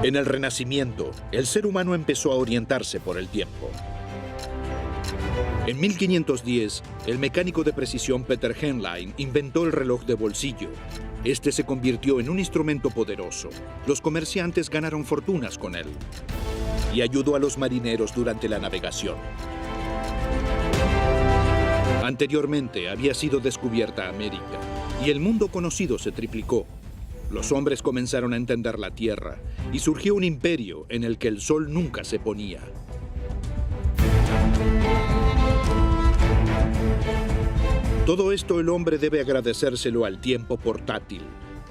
En el Renacimiento, el ser humano empezó a orientarse por el tiempo. En 1510, el mecánico de precisión Peter Henlein inventó el reloj de bolsillo. Este se convirtió en un instrumento poderoso. Los comerciantes ganaron fortunas con él y ayudó a los marineros durante la navegación. Anteriormente había sido descubierta América y el mundo conocido se triplicó. Los hombres comenzaron a entender la Tierra y surgió un imperio en el que el sol nunca se ponía. Todo esto el hombre debe agradecérselo al tiempo portátil.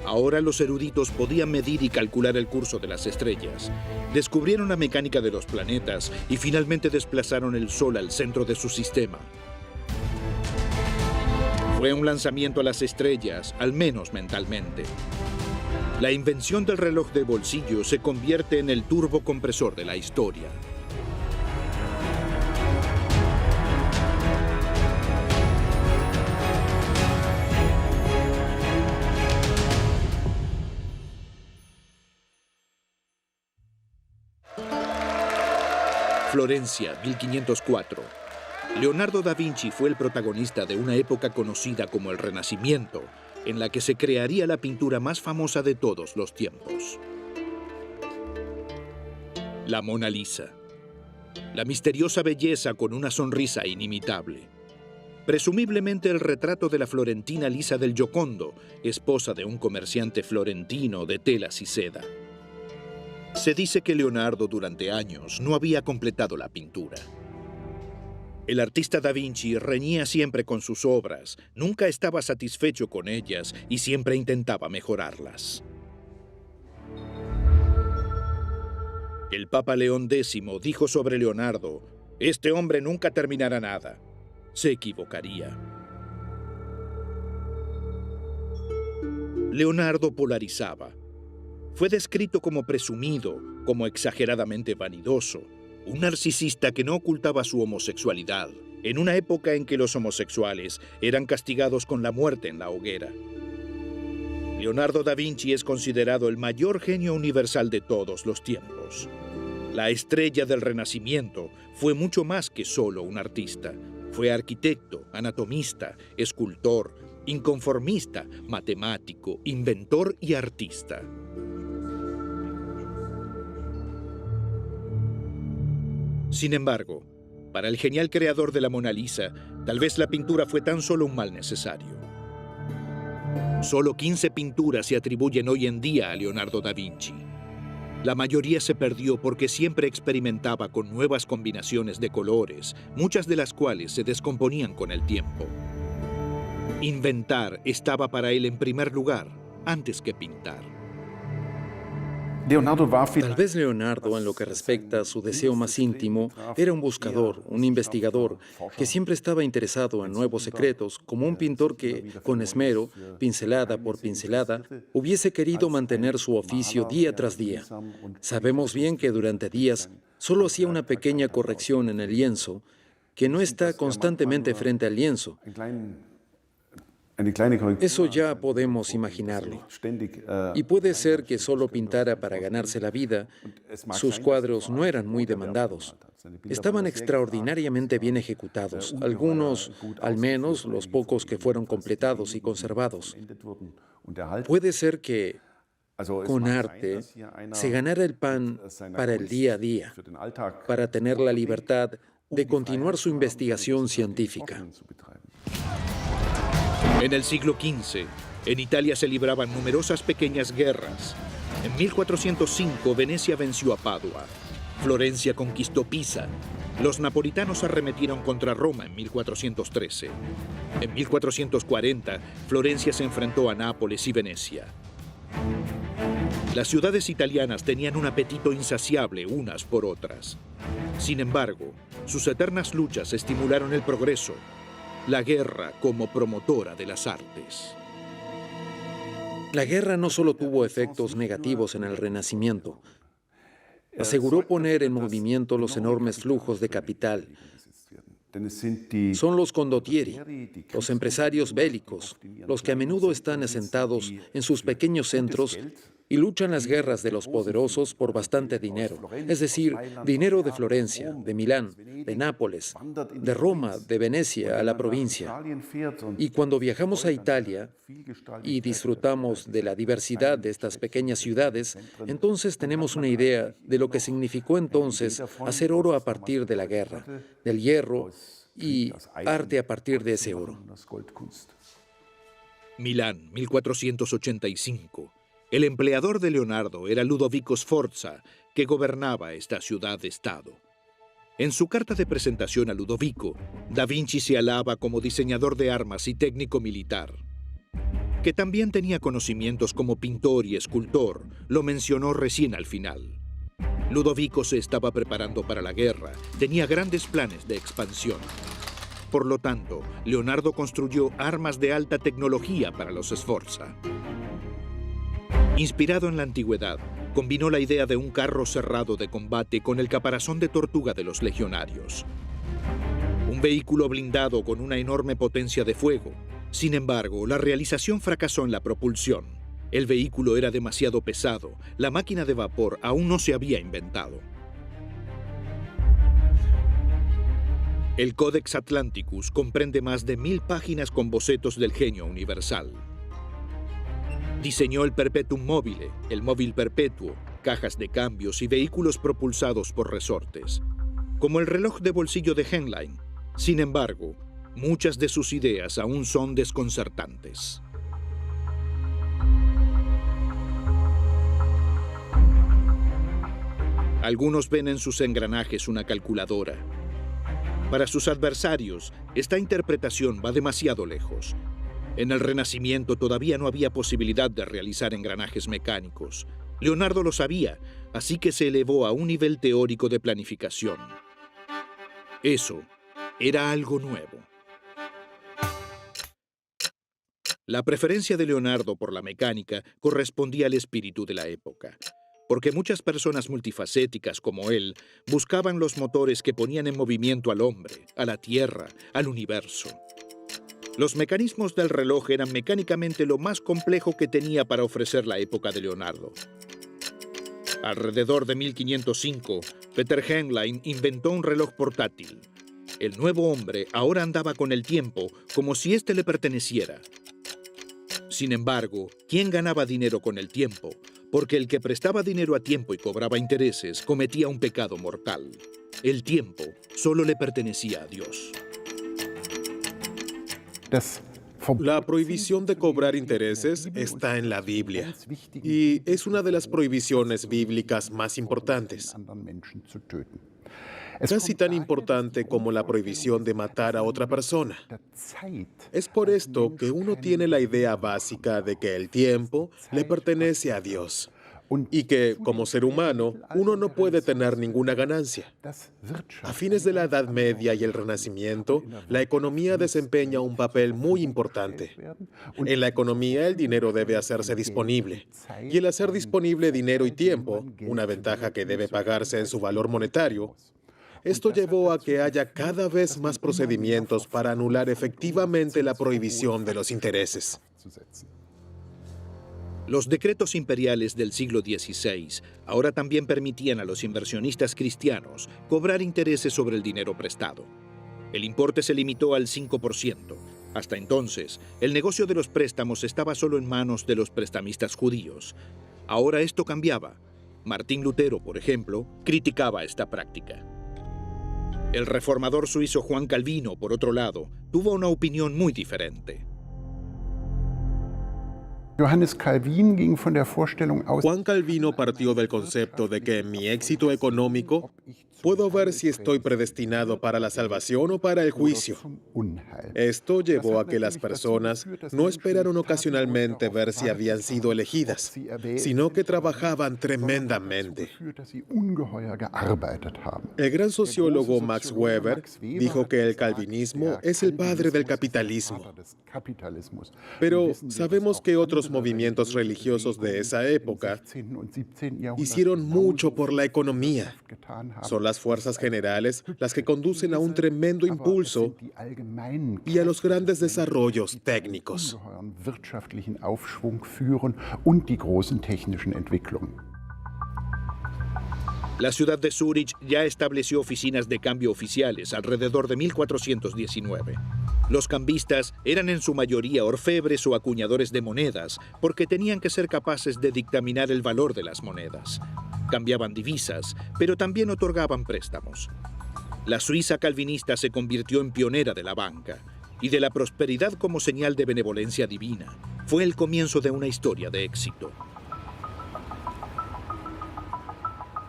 Ahora los eruditos podían medir y calcular el curso de las estrellas. Descubrieron la mecánica de los planetas y finalmente desplazaron el Sol al centro de su sistema. Fue un lanzamiento a las estrellas, al menos mentalmente. La invención del reloj de bolsillo se convierte en el turbocompresor de la historia. Florencia, 1504. Leonardo da Vinci fue el protagonista de una época conocida como el Renacimiento, en la que se crearía la pintura más famosa de todos los tiempos. La Mona Lisa. La misteriosa belleza con una sonrisa inimitable. Presumiblemente el retrato de la florentina Lisa del Giocondo, esposa de un comerciante florentino de telas y seda. Se dice que Leonardo durante años no había completado la pintura. El artista da Vinci reñía siempre con sus obras, nunca estaba satisfecho con ellas y siempre intentaba mejorarlas. El Papa León X dijo sobre Leonardo: "Este hombre nunca terminará nada". Se equivocaría. Leonardo polarizaba. Fue descrito como presumido, como exageradamente vanidoso, un narcisista que no ocultaba su homosexualidad, en una época en que los homosexuales eran castigados con la muerte en la hoguera. Leonardo da Vinci es considerado el mayor genio universal de todos los tiempos. La estrella del Renacimiento fue mucho más que solo un artista. Fue arquitecto, anatomista, escultor, inconformista, matemático, inventor y artista. Sin embargo, para el genial creador de la Mona Lisa, tal vez la pintura fue tan solo un mal necesario. Solo 15 pinturas se atribuyen hoy en día a Leonardo da Vinci. La mayoría se perdió porque siempre experimentaba con nuevas combinaciones de colores, muchas de las cuales se descomponían con el tiempo. Inventar estaba para él en primer lugar, antes que pintar. Tal vez Leonardo, en lo que respecta a su deseo más íntimo, era un buscador, un investigador, que siempre estaba interesado en nuevos secretos, como un pintor que, con esmero, pincelada por pincelada, hubiese querido mantener su oficio día tras día. Sabemos bien que durante días solo hacía una pequeña corrección en el lienzo, que no está constantemente frente al lienzo. Eso ya podemos imaginarlo. Y puede ser que solo pintara para ganarse la vida. Sus cuadros no eran muy demandados. Estaban extraordinariamente bien ejecutados, algunos, al menos los pocos que fueron completados y conservados. Puede ser que, con arte, se ganara el pan para el día a día, para tener la libertad de continuar su investigación científica. En el siglo XV, en Italia se libraban numerosas pequeñas guerras. En 1405, Venecia venció a Padua. Florencia conquistó Pisa. Los napolitanos arremetieron contra Roma en 1413. En 1440, Florencia se enfrentó a Nápoles y Venecia. Las ciudades italianas tenían un apetito insaciable unas por otras. Sin embargo, sus eternas luchas estimularon el progreso. La guerra como promotora de las artes. La guerra no solo tuvo efectos negativos en el Renacimiento. Aseguró poner en movimiento los enormes flujos de capital. Son los condottieri, los empresarios bélicos, los que a menudo están asentados en sus pequeños centros y luchan las guerras de los poderosos por bastante dinero, es decir, dinero de Florencia, de Milán, de Nápoles, de Roma, de Venecia a la provincia. Y cuando viajamos a Italia y disfrutamos de la diversidad de estas pequeñas ciudades, entonces tenemos una idea de lo que significó entonces hacer oro a partir de la guerra, del hierro y arte a partir de ese oro. Milán, 1485. El empleador de Leonardo era Ludovico Sforza, que gobernaba esta ciudad-estado. En su carta de presentación a Ludovico, Da Vinci se alaba como diseñador de armas y técnico militar. Que también tenía conocimientos como pintor y escultor, lo mencionó recién al final. Ludovico se estaba preparando para la guerra, tenía grandes planes de expansión. Por lo tanto, Leonardo construyó armas de alta tecnología para los Sforza. Inspirado en la antigüedad, combinó la idea de un carro cerrado de combate con el caparazón de tortuga de los legionarios. Un vehículo blindado con una enorme potencia de fuego. Sin embargo, la realización fracasó en la propulsión. El vehículo era demasiado pesado, la máquina de vapor aún no se había inventado. El Codex Atlanticus comprende más de 1000 páginas con bocetos del genio universal. Diseñó el Perpetuum mobile, el móvil perpetuo, cajas de cambios y vehículos propulsados por resortes, como el reloj de bolsillo de Henlein. Sin embargo, muchas de sus ideas aún son desconcertantes. Algunos ven en sus engranajes una calculadora. Para sus adversarios, esta interpretación va demasiado lejos. En el Renacimiento todavía no había posibilidad de realizar engranajes mecánicos. Leonardo lo sabía, así que se elevó a un nivel teórico de planificación. Eso era algo nuevo. La preferencia de Leonardo por la mecánica correspondía al espíritu de la época, porque muchas personas multifacéticas como él buscaban los motores que ponían en movimiento al hombre, a la Tierra, al universo. Los mecanismos del reloj eran mecánicamente lo más complejo que tenía para ofrecer la época de Leonardo. Alrededor de 1505, Peter Henlein inventó un reloj portátil. El nuevo hombre ahora andaba con el tiempo como si éste le perteneciera. Sin embargo, ¿quién ganaba dinero con el tiempo? Porque el que prestaba dinero a tiempo y cobraba intereses cometía un pecado mortal. El tiempo solo le pertenecía a Dios. La prohibición de cobrar intereses está en la Biblia y es una de las prohibiciones bíblicas más importantes. Casi tan importante como la prohibición de matar a otra persona. Es por esto que uno tiene la idea básica de que el tiempo le pertenece a Dios y que, como ser humano, uno no puede tener ninguna ganancia. A fines de la Edad Media y el Renacimiento, la economía desempeña un papel muy importante. En la economía, el dinero debe hacerse disponible. Y el hacer disponible dinero y tiempo, una ventaja que debe pagarse en su valor monetario, esto llevó a que haya cada vez más procedimientos para anular efectivamente la prohibición de los intereses. Los decretos imperiales del siglo XVI ahora también permitían a los inversionistas cristianos cobrar intereses sobre el dinero prestado. El importe se limitó al 5%. Hasta entonces, el negocio de los préstamos estaba solo en manos de los prestamistas judíos. Ahora esto cambiaba. Martín Lutero, por ejemplo, criticaba esta práctica. El reformador suizo Juan Calvino, por otro lado, tuvo una opinión muy diferente. Juan Calvino partió del concepto de que en mi éxito económico puedo ver si estoy predestinado para la salvación o para el juicio. Esto llevó a que las personas no esperaron ocasionalmente ver si habían sido elegidas, sino que trabajaban tremendamente. El gran sociólogo Max Weber dijo que el calvinismo es el padre del capitalismo. Pero sabemos que otros los movimientos religiosos de esa época hicieron mucho por la economía. Son las fuerzas generales las que conducen a un tremendo impulso y a los grandes desarrollos técnicos. La ciudad de Zúrich ya estableció oficinas de cambio oficiales alrededor de 1419. Los cambistas eran en su mayoría orfebres o acuñadores de monedas, porque tenían que ser capaces de dictaminar el valor de las monedas. Cambiaban divisas, pero también otorgaban préstamos. La Suiza calvinista se convirtió en pionera de la banca, y de la prosperidad como señal de benevolencia divina. Fue el comienzo de una historia de éxito.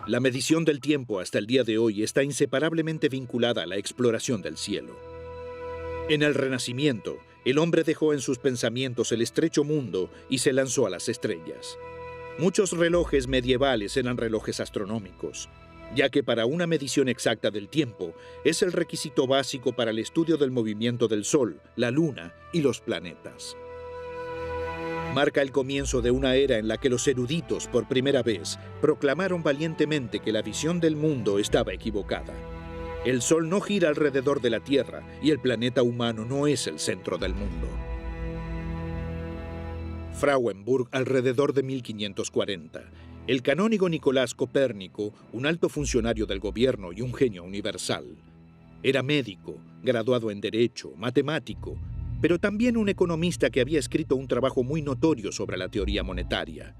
La medición del tiempo hasta el día de hoy está inseparablemente vinculada a la exploración del cielo. En el Renacimiento, el hombre dejó en sus pensamientos el estrecho mundo y se lanzó a las estrellas. Muchos relojes medievales eran relojes astronómicos, ya que para una medición exacta del tiempo es el requisito básico para el estudio del movimiento del Sol, la Luna y los planetas. Marca el comienzo de una era en la que los eruditos, por primera vez, proclamaron valientemente que la visión del mundo estaba equivocada. El Sol no gira alrededor de la Tierra y el planeta humano no es el centro del mundo. Frauenburg, alrededor de 1540. El canónigo Nicolás Copérnico, un alto funcionario del gobierno y un genio universal. Era médico, graduado en Derecho, matemático, pero también un economista que había escrito un trabajo muy notorio sobre la teoría monetaria.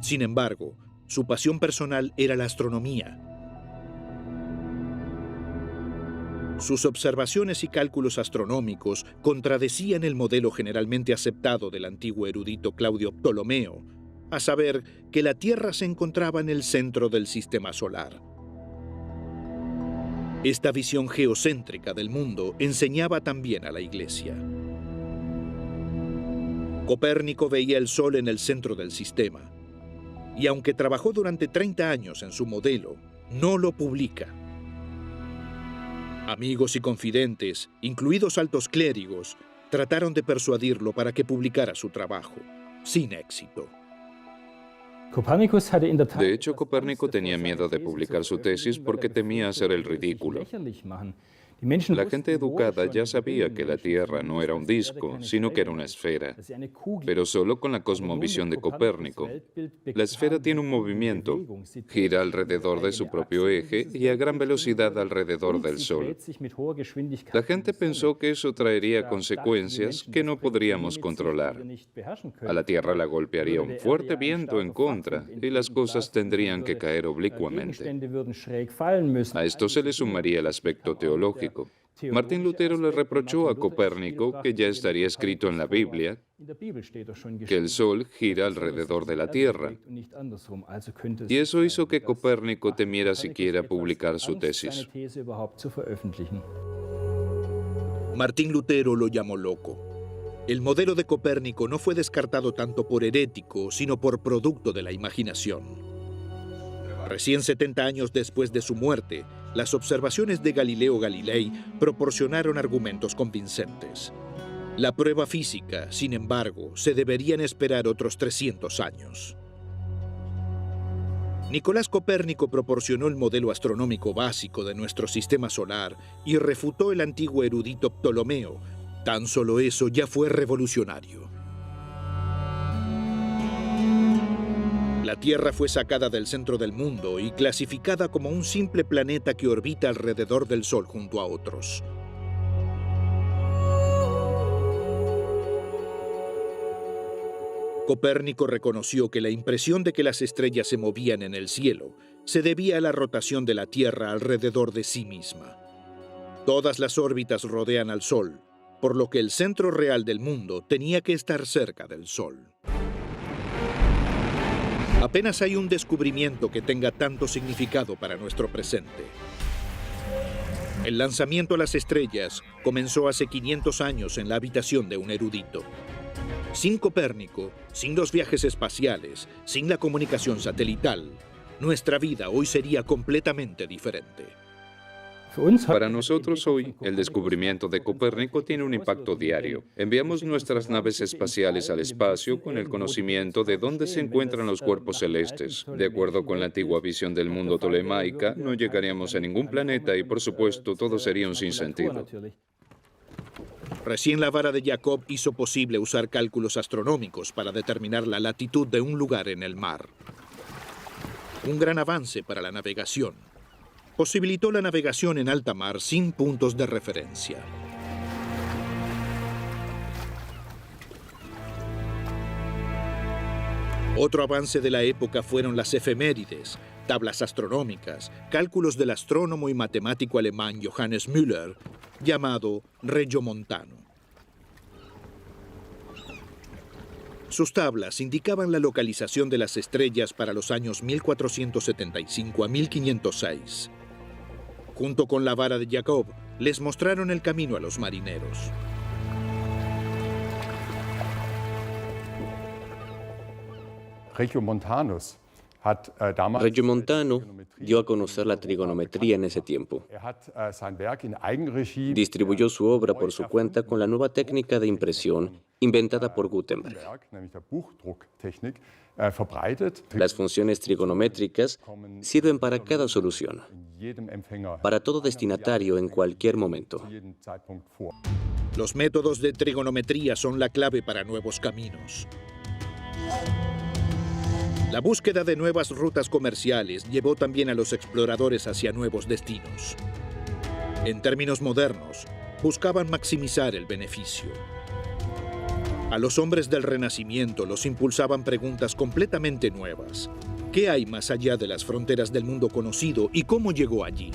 Sin embargo, su pasión personal era la astronomía. Sus observaciones y cálculos astronómicos contradecían el modelo generalmente aceptado del antiguo erudito Claudio Ptolomeo, a saber, que la Tierra se encontraba en el centro del sistema solar. Esta visión geocéntrica del mundo enseñaba también a la Iglesia. Copérnico veía el Sol en el centro del sistema, y aunque trabajó durante 30 años en su modelo, no lo publica. Amigos y confidentes, incluidos altos clérigos, trataron de persuadirlo para que publicara su trabajo, sin éxito. De hecho, Copérnico tenía miedo de publicar su tesis porque temía hacer el ridículo. La gente educada ya sabía que la Tierra no era un disco, sino que era una esfera, pero solo con la cosmovisión de Copérnico. La esfera tiene un movimiento, gira alrededor de su propio eje y a gran velocidad alrededor del Sol. La gente pensó que eso traería consecuencias que no podríamos controlar. A la Tierra la golpearía un fuerte viento en contra y las cosas tendrían que caer oblicuamente. A esto se le sumaría el aspecto teológico. Martín Lutero le reprochó a Copérnico que ya estaría escrito en la Biblia que el Sol gira alrededor de la Tierra. Y eso hizo que Copérnico temiera siquiera publicar su tesis. Martín Lutero lo llamó loco. El modelo de Copérnico no fue descartado tanto por herético, sino por producto de la imaginación. Recién 70 años después de su muerte, las observaciones de Galileo Galilei proporcionaron argumentos convincentes. La prueba física, sin embargo, se deberían esperar otros 300 años. Nicolás Copérnico proporcionó el modelo astronómico básico de nuestro sistema solar y refutó el antiguo erudito Ptolomeo. Tan solo eso ya fue revolucionario. La Tierra fue sacada del centro del mundo y clasificada como un simple planeta que orbita alrededor del Sol junto a otros. Copérnico reconoció que la impresión de que las estrellas se movían en el cielo se debía a la rotación de la Tierra alrededor de sí misma. Todas las órbitas rodean al Sol, por lo que el centro real del mundo tenía que estar cerca del Sol. Apenas hay un descubrimiento que tenga tanto significado para nuestro presente. El lanzamiento a las estrellas comenzó hace 500 años en la habitación de un erudito. Sin Copérnico, sin los viajes espaciales, sin la comunicación satelital, nuestra vida hoy sería completamente diferente. Para nosotros hoy, el descubrimiento de Copérnico tiene un impacto diario. Enviamos nuestras naves espaciales al espacio con el conocimiento de dónde se encuentran los cuerpos celestes. De acuerdo con la antigua visión del mundo tolemaica, no llegaríamos a ningún planeta y, por supuesto, todo sería un sinsentido. Recién la vara de Jacob hizo posible usar cálculos astronómicos para determinar la latitud de un lugar en el mar. Un gran avance para la navegación. Posibilitó la navegación en alta mar sin puntos de referencia. Otro avance de la época fueron las efemérides, tablas astronómicas, cálculos del astrónomo y matemático alemán Johannes Müller, llamado Regiomontano. Sus tablas indicaban la localización de las estrellas para los años 1475 a 1506. Junto con la vara de Jacob, les mostraron el camino a los marineros. Regiomontano dio a conocer la trigonometría en ese tiempo. Distribuyó su obra por su cuenta con la nueva técnica de impresión inventada por Gutenberg. Las funciones trigonométricas sirven para cada solución, para todo destinatario en cualquier momento. Los métodos de trigonometría son la clave para nuevos caminos. La búsqueda de nuevas rutas comerciales llevó también a los exploradores hacia nuevos destinos. En términos modernos, buscaban maximizar el beneficio. A los hombres del Renacimiento los impulsaban preguntas completamente nuevas. ¿Qué hay más allá de las fronteras del mundo conocido y cómo llegó allí?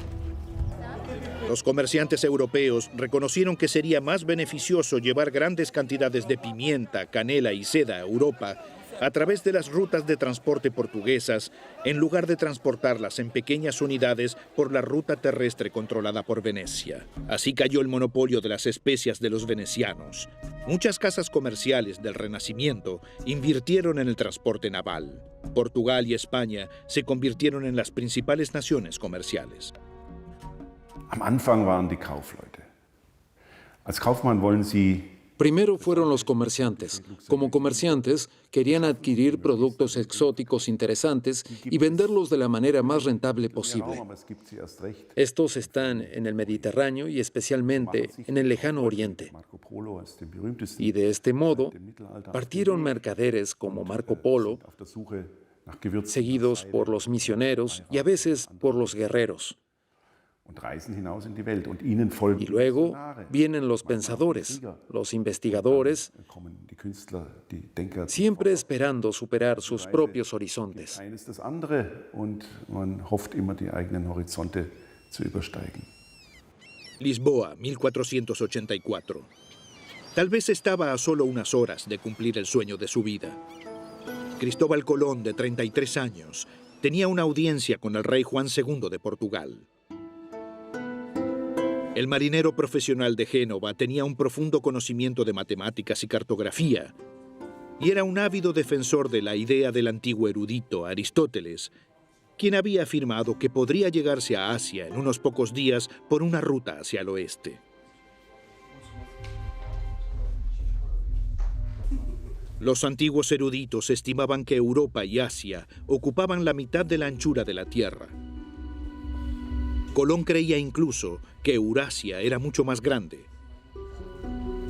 Los comerciantes europeos reconocieron que sería más beneficioso llevar grandes cantidades de pimienta, canela y seda a Europa a través de las rutas de transporte portuguesas, en lugar de transportarlas en pequeñas unidades por la ruta terrestre controlada por Venecia. Así cayó el monopolio de las especias de los venecianos. Muchas casas comerciales del Renacimiento invirtieron en el transporte naval. Portugal y España se convirtieron en las principales naciones comerciales. Am Anfang waren die Kaufleute. Als Kaufmann wollen Sie Primero fueron los comerciantes. Como comerciantes, querían adquirir productos exóticos interesantes y venderlos de la manera más rentable posible. Estos están en el Mediterráneo y especialmente en el lejano Oriente. Y de este modo, partieron mercaderes como Marco Polo, seguidos por los misioneros y a veces por los guerreros. Y luego vienen los pensadores, los investigadores, siempre esperando superar sus propios horizontes. Lisboa, 1484. Tal vez estaba a solo unas horas de cumplir el sueño de su vida. Cristóbal Colón, de 33 años, tenía una audiencia con el rey Juan II de Portugal. El marinero profesional de Génova tenía un profundo conocimiento de matemáticas y cartografía, y era un ávido defensor de la idea del antiguo erudito Aristóteles, quien había afirmado que podría llegarse a Asia en unos pocos días por una ruta hacia el oeste. Los antiguos eruditos estimaban que Europa y Asia ocupaban la mitad de la anchura de la Tierra. Colón creía incluso que Eurasia era mucho más grande.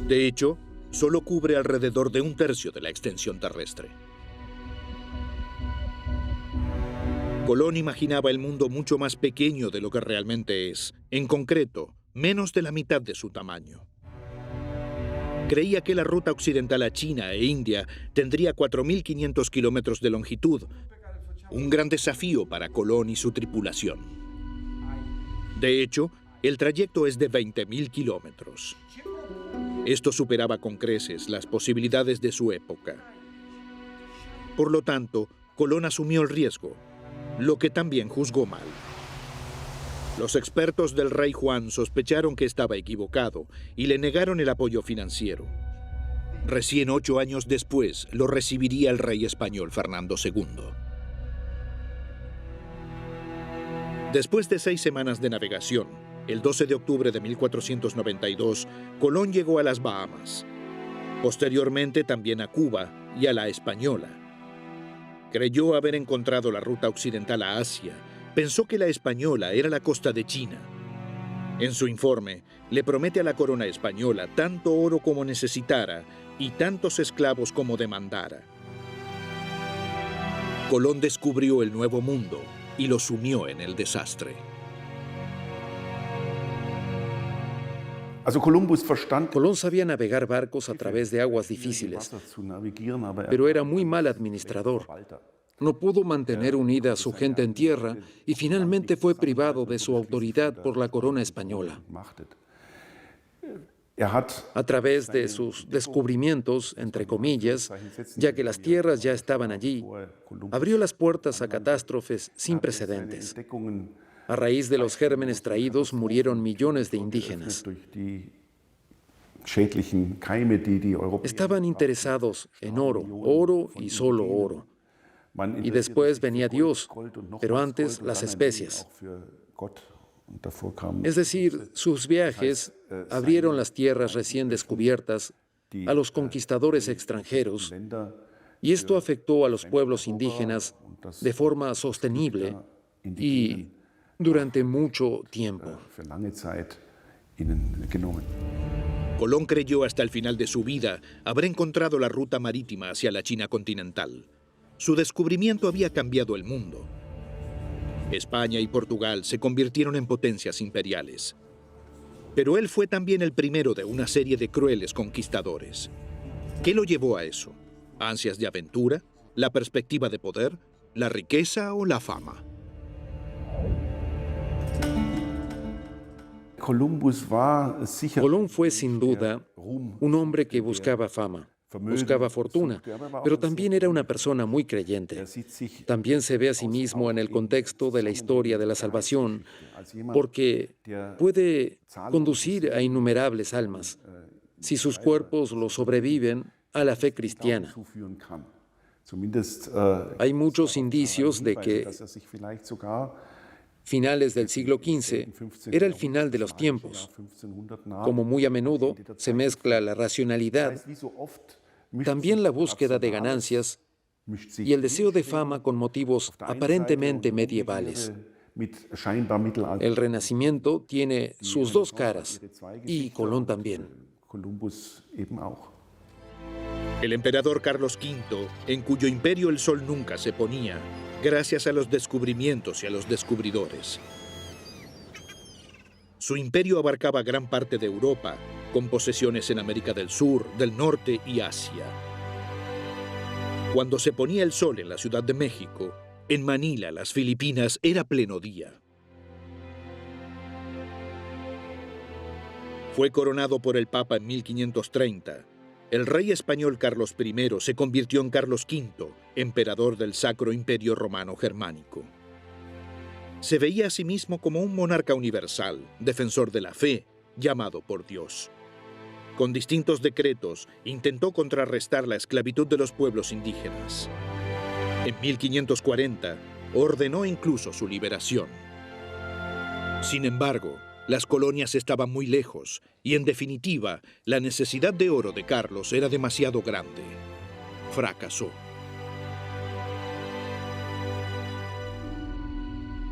De hecho, solo cubre alrededor de un tercio de la extensión terrestre. Colón imaginaba el mundo mucho más pequeño de lo que realmente es, en concreto, menos de la mitad de su tamaño. Creía que la ruta occidental a China e India tendría 4.500 kilómetros de longitud, un gran desafío para Colón y su tripulación. De hecho, el trayecto es de 20.000 kilómetros. Esto superaba con creces las posibilidades de su época. Por lo tanto, Colón asumió el riesgo, lo que también juzgó mal. Los expertos del rey Juan sospecharon que estaba equivocado y le negaron el apoyo financiero. Recién 8 años después lo recibiría el rey español Fernando II. Después de 6 semanas de navegación, El 12 de octubre de 1492, Colón llegó a las Bahamas. Posteriormente también a Cuba y a la Española. Creyó haber encontrado la ruta occidental a Asia. Pensó que la Española era la costa de China. En su informe, le promete a la corona española tanto oro como necesitara y tantos esclavos como demandara. Colón descubrió el Nuevo Mundo y lo sumió en el desastre. Colón sabía navegar barcos a través de aguas difíciles, pero era muy mal administrador. No pudo mantener unida a su gente en tierra y finalmente fue privado de su autoridad por la corona española. A través de sus descubrimientos, entre comillas, ya que las tierras ya estaban allí, abrió las puertas a catástrofes sin precedentes. A raíz de los gérmenes traídos murieron millones de indígenas. Estaban interesados en oro, oro y solo oro. Y después venía Dios, pero antes las especias. Es decir, sus viajes abrieron las tierras recién descubiertas a los conquistadores extranjeros, y esto afectó a los pueblos indígenas de forma sostenible y durante mucho tiempo. Colón creyó hasta el final de su vida haber encontrado la ruta marítima hacia la China continental. Su descubrimiento había cambiado el mundo. España y Portugal se convirtieron en potencias imperiales. Pero él fue también el primero de una serie de crueles conquistadores. ¿Qué lo llevó a eso? ¿Ansias de aventura? ¿La perspectiva de poder? ¿La riqueza o la fama? Colón fue sin duda un hombre que buscaba fama, buscaba fortuna, pero también era una persona muy creyente. También se ve a sí mismo en el contexto de la historia de la salvación, porque puede conducir a innumerables almas si sus cuerpos lo sobreviven a la fe cristiana. Hay muchos indicios de que finales del siglo XV era el final de los tiempos. Como muy a menudo se mezcla la racionalidad, también la búsqueda de ganancias y el deseo de fama con motivos aparentemente medievales. El Renacimiento tiene sus dos caras, y Colón también. El emperador Carlos V, en cuyo imperio el sol nunca se ponía, gracias a los descubrimientos y a los descubridores. Su imperio abarcaba gran parte de Europa, con posesiones en América del Sur, del Norte y Asia. Cuando se ponía el sol en la Ciudad de México, en Manila, las Filipinas, era pleno día. Fue coronado por el Papa en 1530. El rey español Carlos I se convirtió en Carlos V, emperador del Sacro Imperio Romano Germánico. Se veía a sí mismo como un monarca universal, defensor de la fe, llamado por Dios. Con distintos decretos, intentó contrarrestar la esclavitud de los pueblos indígenas. En 1540, ordenó incluso su liberación. Sin embargo, las colonias estaban muy lejos y, en definitiva, la necesidad de oro de Carlos era demasiado grande. Fracasó.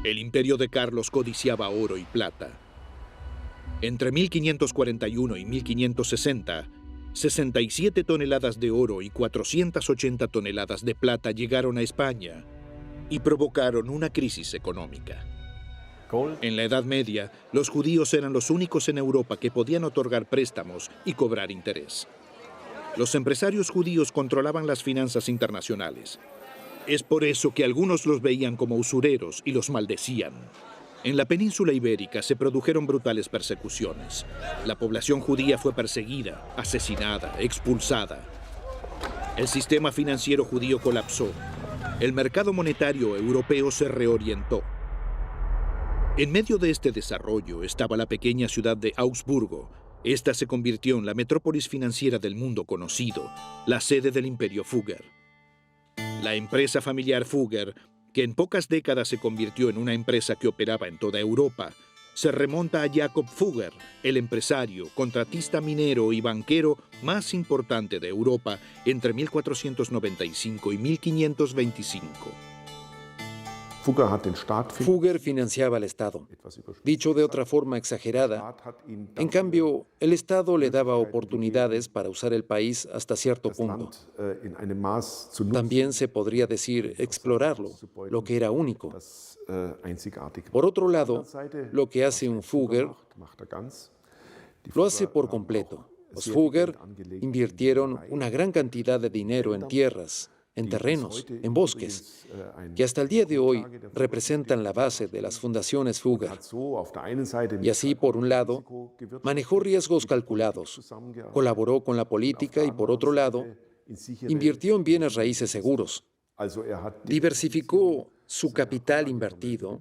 El imperio de Carlos codiciaba oro y plata. Entre 1541 y 1560, 67 toneladas de oro y 480 toneladas de plata llegaron a España y provocaron una crisis económica. En la Edad Media, los judíos eran los únicos en Europa que podían otorgar préstamos y cobrar interés. Los empresarios judíos controlaban las finanzas internacionales. Es por eso que algunos los veían como usureros y los maldecían. En la península ibérica se produjeron brutales persecuciones. La población judía fue perseguida, asesinada, expulsada. El sistema financiero judío colapsó. El mercado monetario europeo se reorientó. En medio de este desarrollo estaba la pequeña ciudad de Augsburgo. Esta se convirtió en la metrópolis financiera del mundo conocido, la sede del Imperio Fugger. La empresa familiar Fugger, que en pocas décadas se convirtió en una empresa que operaba en toda Europa, se remonta a Jakob Fugger, el empresario, contratista minero y banquero más importante de Europa entre 1495 y 1525. Fugger financiaba al Estado. Dicho de otra forma exagerada, en cambio, el Estado le daba oportunidades para usar el país hasta cierto punto. También se podría decir explorarlo, lo que era único. Por otro lado, lo que hace un Fugger lo hace por completo. Los Fugger invirtieron una gran cantidad de dinero en tierras, en terrenos, en bosques, que hasta el día de hoy representan la base de las fundaciones Fugger. Y así, por un lado, manejó riesgos calculados, colaboró con la política y, por otro lado, invirtió en bienes raíces seguros. Diversificó su capital invertido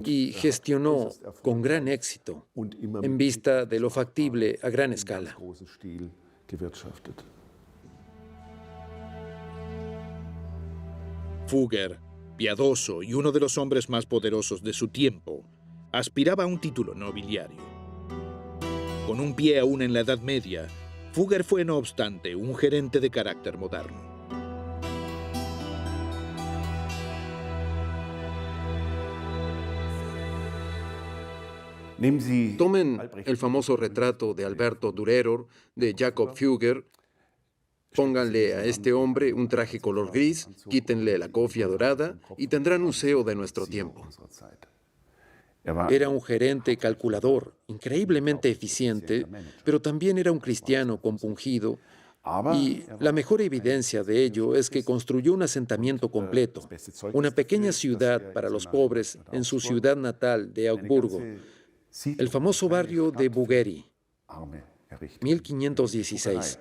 y gestionó con gran éxito en vista de lo factible a gran escala. Fugger, piadoso y uno de los hombres más poderosos de su tiempo, aspiraba a un título nobiliario. Con un pie aún en la Edad Media, Fugger fue, no obstante, un gerente de carácter moderno. Tomen el famoso retrato de Alberto Dürer de Jakob Fugger. Pónganle a este hombre un traje color gris, quítenle la cofia dorada y tendrán un CEO de nuestro tiempo. Era un gerente calculador, increíblemente eficiente, pero también era un cristiano compungido. Y la mejor evidencia de ello es que construyó un asentamiento completo, una pequeña ciudad para los pobres en su ciudad natal de Augsburgo, el famoso barrio de Bugheri, 1516.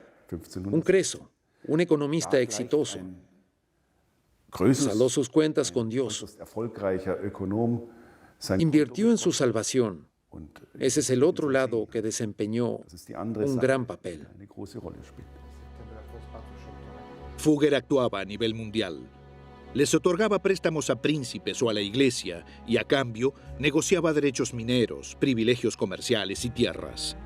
Un creso, un economista exitoso. Saldó sus cuentas con Dios. Invirtió en su salvación. Ese es el otro lado que desempeñó un gran papel. Fugger actuaba a nivel mundial. Les otorgaba préstamos a príncipes o a la iglesia y a cambio negociaba derechos mineros, privilegios comerciales y tierras.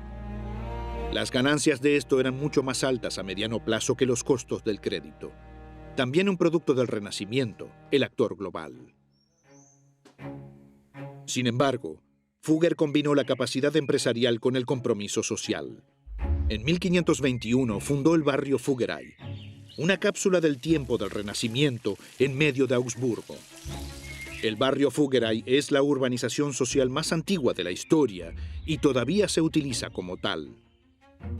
Las ganancias de esto eran mucho más altas a mediano plazo que los costos del crédito. También un producto del Renacimiento, el actor global. Sin embargo, Fugger combinó la capacidad empresarial con el compromiso social. En 1521 fundó el barrio Fuggerei, una cápsula del tiempo del Renacimiento en medio de Augsburgo. El barrio Fuggerei es la urbanización social más antigua de la historia y todavía se utiliza como tal.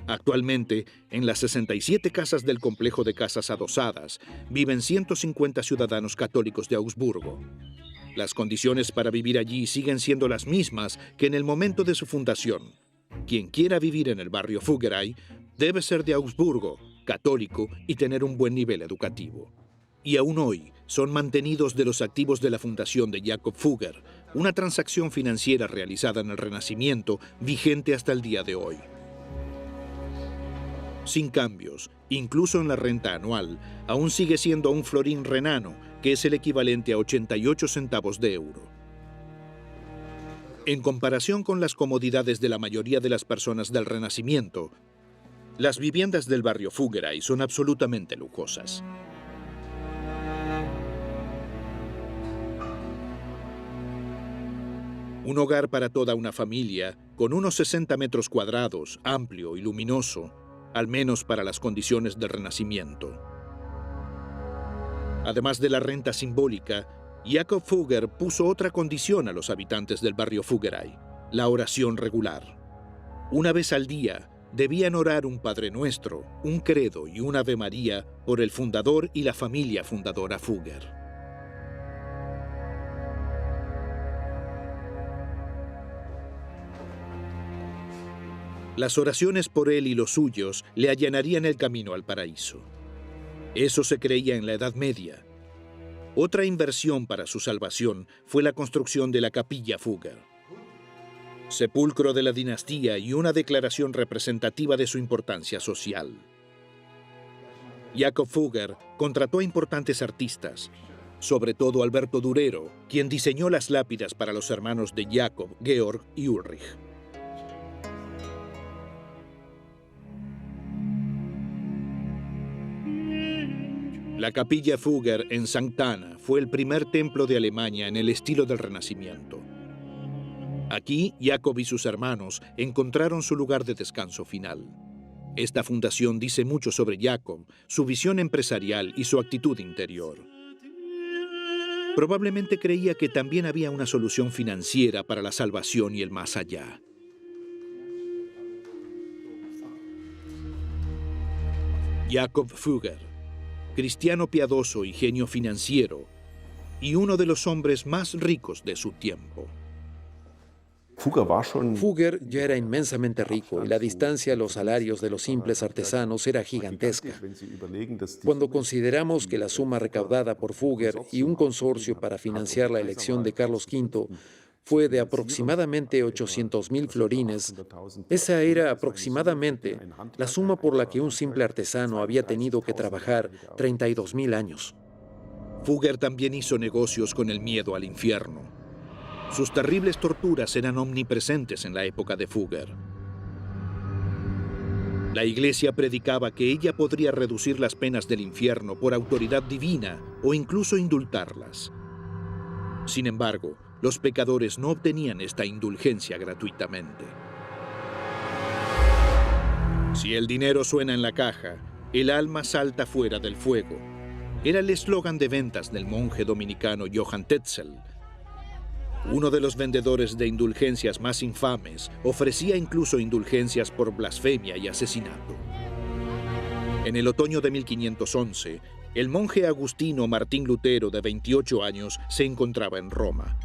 Actualmente, en las 67 casas del complejo de casas adosadas, viven 150 ciudadanos católicos de Augsburgo. Las condiciones para vivir allí siguen siendo las mismas que en el momento de su fundación. Quien quiera vivir en el barrio Fuggerei debe ser de Augsburgo, católico y tener un buen nivel educativo. Y aún hoy son mantenidos de los activos de la fundación de Jakob Fugger, una transacción financiera realizada en el Renacimiento vigente hasta el día de hoy. Sin cambios, incluso en la renta anual, aún sigue siendo un florín renano, que es el equivalente a 88 centavos de euro. En comparación con las comodidades de la mayoría de las personas del Renacimiento, las viviendas del barrio Fuggerei son absolutamente lujosas. Un hogar para toda una familia, con unos 60 metros cuadrados, amplio y luminoso, al menos para las condiciones del Renacimiento. Además de la renta simbólica, Jakob Fugger puso otra condición a los habitantes del barrio Fuggerei: la oración regular. Una vez al día, debían orar un Padre Nuestro, un Credo y un Ave María por el fundador y la familia fundadora Fugger. Las oraciones por él y los suyos le allanarían el camino al paraíso. Eso se creía en la Edad Media. Otra inversión para su salvación fue la construcción de la Capilla Fugger, sepulcro de la dinastía y una declaración representativa de su importancia social. Jakob Fugger contrató a importantes artistas, sobre todo Alberto Durero, quien diseñó las lápidas para los hermanos de Jakob, Georg y Ulrich. La capilla Fugger en Sankt Anna fue el primer templo de Alemania en el estilo del Renacimiento. Aquí, Jakob y sus hermanos encontraron su lugar de descanso final. Esta fundación dice mucho sobre Jakob, su visión empresarial y su actitud interior. Probablemente creía que también había una solución financiera para la salvación y el más allá. Jakob Fugger, cristiano piadoso y genio financiero, y uno de los hombres más ricos de su tiempo. Fugger ya era inmensamente rico y la distancia a los salarios de los simples artesanos era gigantesca. Cuando consideramos que la suma recaudada por Fugger y un consorcio para financiar la elección de Carlos V fue de aproximadamente 800.000 florines, esa era aproximadamente la suma por la que un simple artesano había tenido que trabajar 32.000 años. Fugger también hizo negocios con el miedo al infierno. Sus terribles torturas eran omnipresentes en la época de Fugger. La Iglesia predicaba que ella podría reducir las penas del infierno por autoridad divina o incluso indultarlas. Sin embargo, los pecadores no obtenían esta indulgencia gratuitamente. Si el dinero suena en la caja, el alma salta fuera del fuego. Era el eslogan de ventas del monje dominicano Johann Tetzel. Uno de los vendedores de indulgencias más infames ofrecía incluso indulgencias por blasfemia y asesinato. En el otoño de 1511, el monje agustino Martín Lutero, de 28 años, se encontraba en Roma.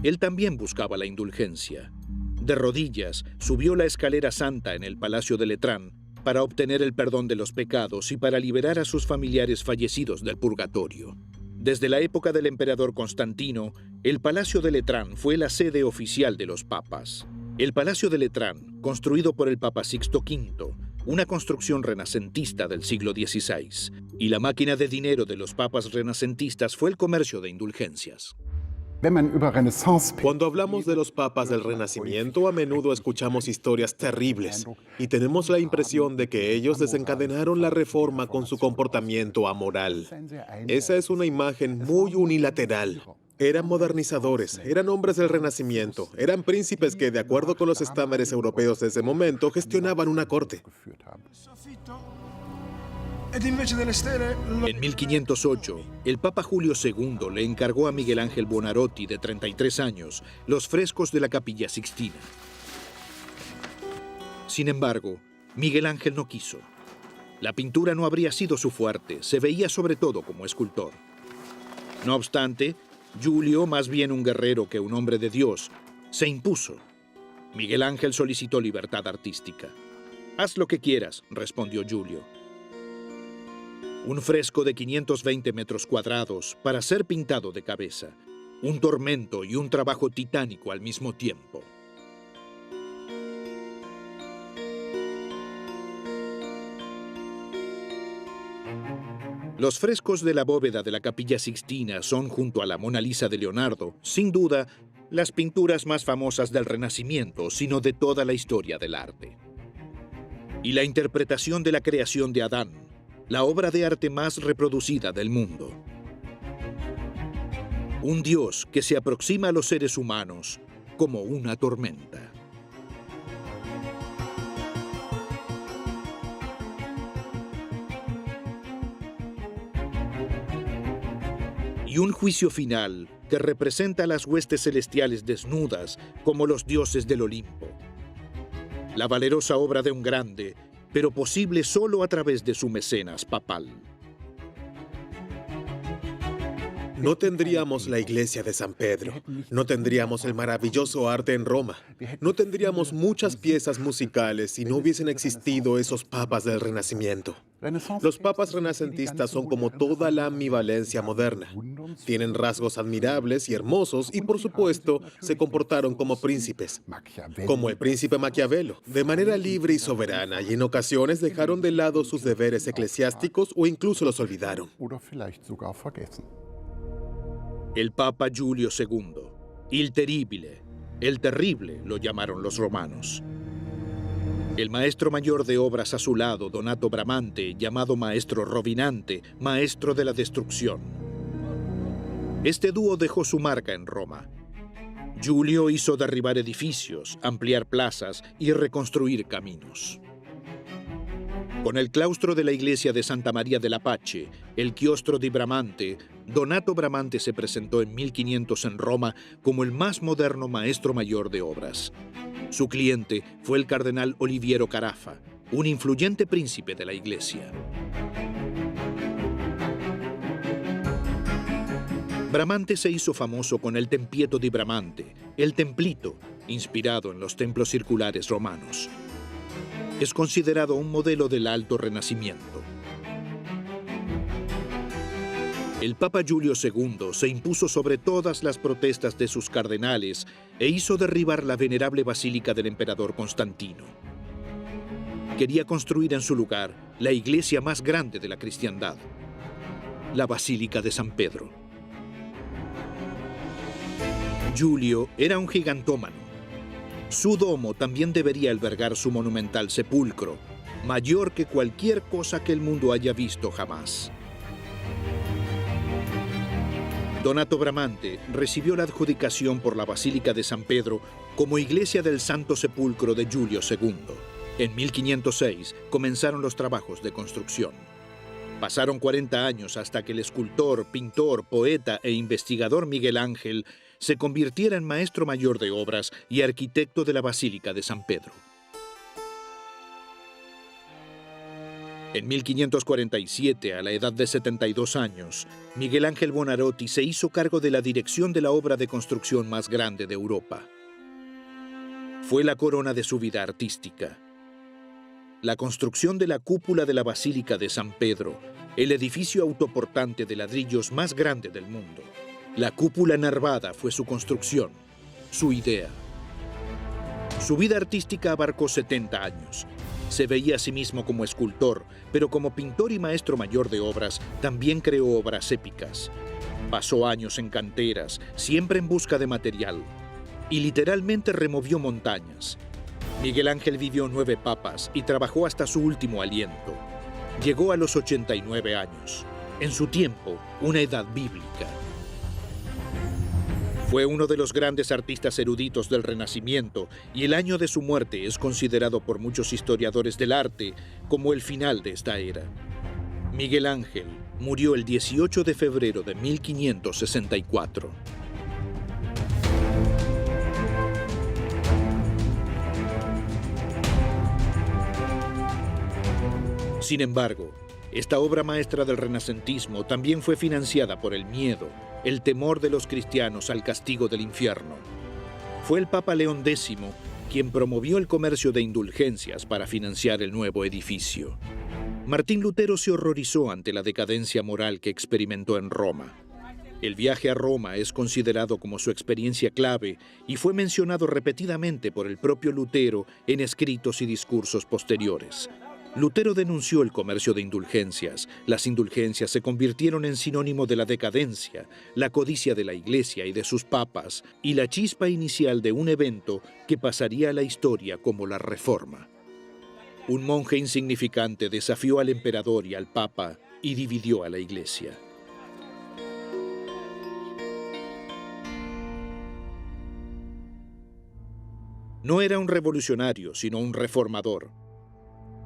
Él también buscaba la indulgencia. De rodillas, subió la escalera santa en el Palacio de Letrán para obtener el perdón de los pecados y para liberar a sus familiares fallecidos del purgatorio. Desde la época del emperador Constantino, el Palacio de Letrán fue la sede oficial de los papas. El Palacio de Letrán, construido por el Papa Sixto V, una construcción renacentista del siglo XVI, y la máquina de dinero de los papas renacentistas fue el comercio de indulgencias. Cuando hablamos de los papas del Renacimiento, a menudo escuchamos historias terribles y tenemos la impresión de que ellos desencadenaron la reforma con su comportamiento amoral. Esa es una imagen muy unilateral. Eran modernizadores, eran hombres del Renacimiento, eran príncipes que, de acuerdo con los estándares europeos de ese momento, gestionaban una corte. En 1508, el Papa Julio II le encargó a Miguel Ángel Buonarroti, de 33 años, los frescos de la Capilla Sixtina. Sin embargo, Miguel Ángel no quiso. La pintura no habría sido su fuerte, se veía sobre todo como escultor. No obstante, Giulio, más bien un guerrero que un hombre de Dios, se impuso. Miguel Ángel solicitó libertad artística. «Haz lo que quieras», respondió Giulio. Un fresco de 520 metros cuadrados para ser pintado de cabeza. Un tormento y un trabajo titánico al mismo tiempo. Los frescos de la bóveda de la Capilla Sixtina son, junto a la Mona Lisa de Leonardo, sin duda, las pinturas más famosas del Renacimiento, sino de toda la historia del arte. Y la interpretación de la creación de Adán, la obra de arte más reproducida del mundo. Un Dios que se aproxima a los seres humanos como una tormenta. Y un juicio final que representa a las huestes celestiales desnudas como los dioses del Olimpo. La valerosa obra de un grande, pero posible solo a través de su mecenas papal. No tendríamos la iglesia de San Pedro, no tendríamos el maravilloso arte en Roma, no tendríamos muchas piezas musicales si no hubiesen existido esos papas del Renacimiento. Los papas renacentistas son como toda la ambivalencia moderna. Tienen rasgos admirables y hermosos y, por supuesto, se comportaron como príncipes, como el príncipe Maquiavelo, de manera libre y soberana, y en ocasiones dejaron de lado sus deberes eclesiásticos o incluso los olvidaron. El Papa Giulio II, il terribile, el terrible, lo llamaron los romanos. El maestro mayor de obras a su lado, Donato Bramante, llamado maestro Rovinante, maestro de la destrucción. Este dúo dejó su marca en Roma. Giulio hizo derribar edificios, ampliar plazas y reconstruir caminos. Con el claustro de la iglesia de Santa María della Pace, el chiostro di Bramante, Donato Bramante se presentó en 1500 en Roma como el más moderno maestro mayor de obras. Su cliente fue el cardenal Oliviero Carafa, un influyente príncipe de la iglesia. Bramante se hizo famoso con el Tempietto di Bramante, el templito, inspirado en los templos circulares romanos. Es considerado un modelo del Alto Renacimiento. El Papa Giulio II se impuso sobre todas las protestas de sus cardenales e hizo derribar la venerable basílica del emperador Constantino. Quería construir en su lugar la iglesia más grande de la cristiandad, la Basílica de San Pedro. Giulio era un gigantómano. Su domo también debería albergar su monumental sepulcro, mayor que cualquier cosa que el mundo haya visto jamás. Donato Bramante recibió la adjudicación por la Basílica de San Pedro como iglesia del Santo Sepulcro de Giulio II. En 1506 comenzaron los trabajos de construcción. Pasaron 40 años hasta que el escultor, pintor, poeta e investigador Miguel Ángel se convirtiera en maestro mayor de obras y arquitecto de la Basílica de San Pedro. En 1547, a la edad de 72 años, Miguel Ángel Buonarroti se hizo cargo de la dirección de la obra de construcción más grande de Europa. Fue la corona de su vida artística. La construcción de la cúpula de la Basílica de San Pedro, el edificio autoportante de ladrillos más grande del mundo. La cúpula nervada fue su construcción, su idea. Su vida artística abarcó 70 años. Se veía a sí mismo como escultor, pero como pintor y maestro mayor de obras, también creó obras épicas. Pasó años en canteras, siempre en busca de material, y literalmente removió montañas. Miguel Ángel vivió 9 papas y trabajó hasta su último aliento. Llegó a los 89 años, en su tiempo, una edad bíblica. Fue uno de los grandes artistas eruditos del Renacimiento y el año de su muerte es considerado por muchos historiadores del arte como el final de esta era. Miguel Ángel murió el 18 de febrero de 1564. Sin embargo, esta obra maestra del renacentismo también fue financiada por el miedo, el temor de los cristianos al castigo del infierno. Fue el Papa León X quien promovió el comercio de indulgencias para financiar el nuevo edificio. Martín Lutero se horrorizó ante la decadencia moral que experimentó en Roma. El viaje a Roma es considerado como su experiencia clave y fue mencionado repetidamente por el propio Lutero en escritos y discursos posteriores. Lutero denunció el comercio de indulgencias. Las indulgencias se convirtieron en sinónimo de la decadencia, la codicia de la Iglesia y de sus papas, y la chispa inicial de un evento que pasaría a la historia como la Reforma. Un monje insignificante desafió al emperador y al papa y dividió a la Iglesia. No era un revolucionario, sino un reformador.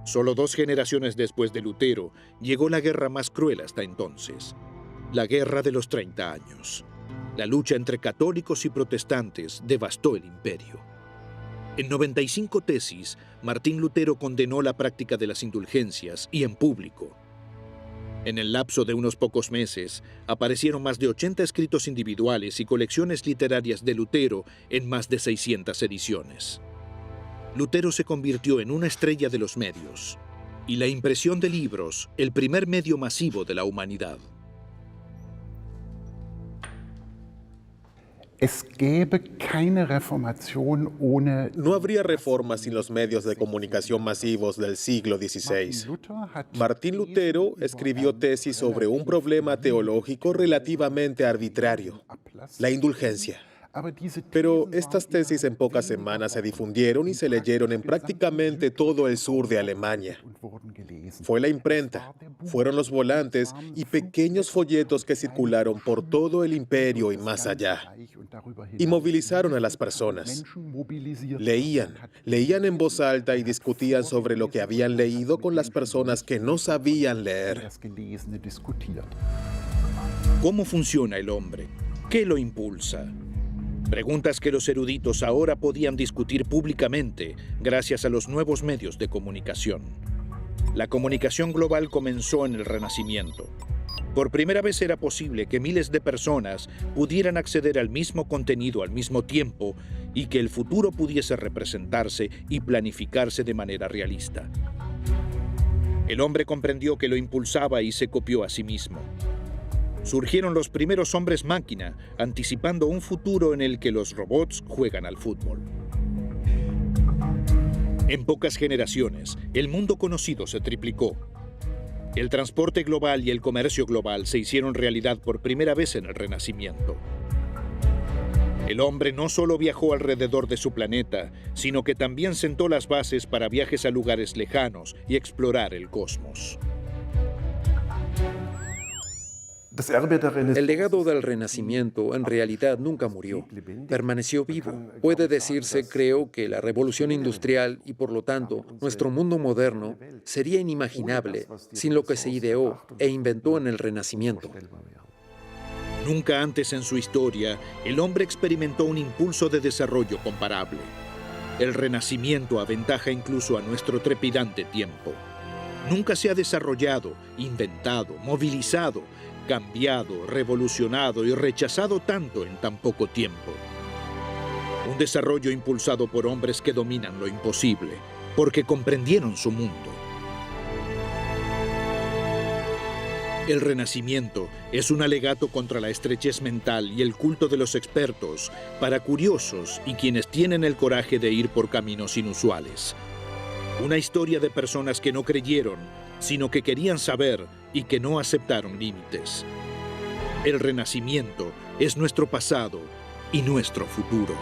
Solo 2 generaciones después de Lutero, llegó la guerra más cruel hasta entonces, la Guerra de los 30 años. La lucha entre católicos y protestantes devastó el imperio. En 95 tesis, Martín Lutero condenó la práctica de las indulgencias y en público. En el lapso de unos pocos meses, aparecieron más de 80 escritos individuales y colecciones literarias de Lutero en más de 600 ediciones. Lutero se convirtió en una estrella de los medios, y la impresión de libros, el primer medio masivo de la humanidad. No habría reforma sin los medios de comunicación masivos del siglo XVI. Martín Lutero escribió tesis sobre un problema teológico relativamente arbitrario, la indulgencia. Pero estas tesis en pocas semanas se difundieron y se leyeron en prácticamente todo el sur de Alemania. Fue la imprenta, fueron los volantes y pequeños folletos que circularon por todo el imperio y más allá. Y movilizaron a las personas. Leían en voz alta y discutían sobre lo que habían leído con las personas que no sabían leer. ¿Cómo funciona el hombre? ¿Qué lo impulsa? Preguntas que los eruditos ahora podían discutir públicamente gracias a los nuevos medios de comunicación. La comunicación global comenzó en el Renacimiento. Por primera vez era posible que miles de personas pudieran acceder al mismo contenido al mismo tiempo y que el futuro pudiese representarse y planificarse de manera realista. El hombre comprendió que lo impulsaba y se copió a sí mismo. Surgieron los primeros hombres máquina, anticipando un futuro en el que los robots juegan al fútbol. En pocas generaciones, el mundo conocido se triplicó. El transporte global y el comercio global se hicieron realidad por primera vez en el Renacimiento. El hombre no solo viajó alrededor de su planeta, sino que también sentó las bases para viajes a lugares lejanos y explorar el cosmos. El legado del Renacimiento en realidad nunca murió, permaneció vivo. Puede decirse, creo, que la revolución industrial y por lo tanto nuestro mundo moderno sería inimaginable sin lo que se ideó e inventó en el Renacimiento. Nunca antes en su historia, el hombre experimentó un impulso de desarrollo comparable. El Renacimiento aventaja incluso a nuestro trepidante tiempo. Nunca se ha desarrollado, inventado, movilizado, cambiado, revolucionado y rechazado tanto en tan poco tiempo. Un desarrollo impulsado por hombres que dominan lo imposible, porque comprendieron su mundo. El Renacimiento es un alegato contra la estrechez mental y el culto de los expertos para curiosos y quienes tienen el coraje de ir por caminos inusuales. Una historia de personas que no creyeron, sino que querían saber y que no aceptaron límites. El Renacimiento es nuestro pasado y nuestro futuro.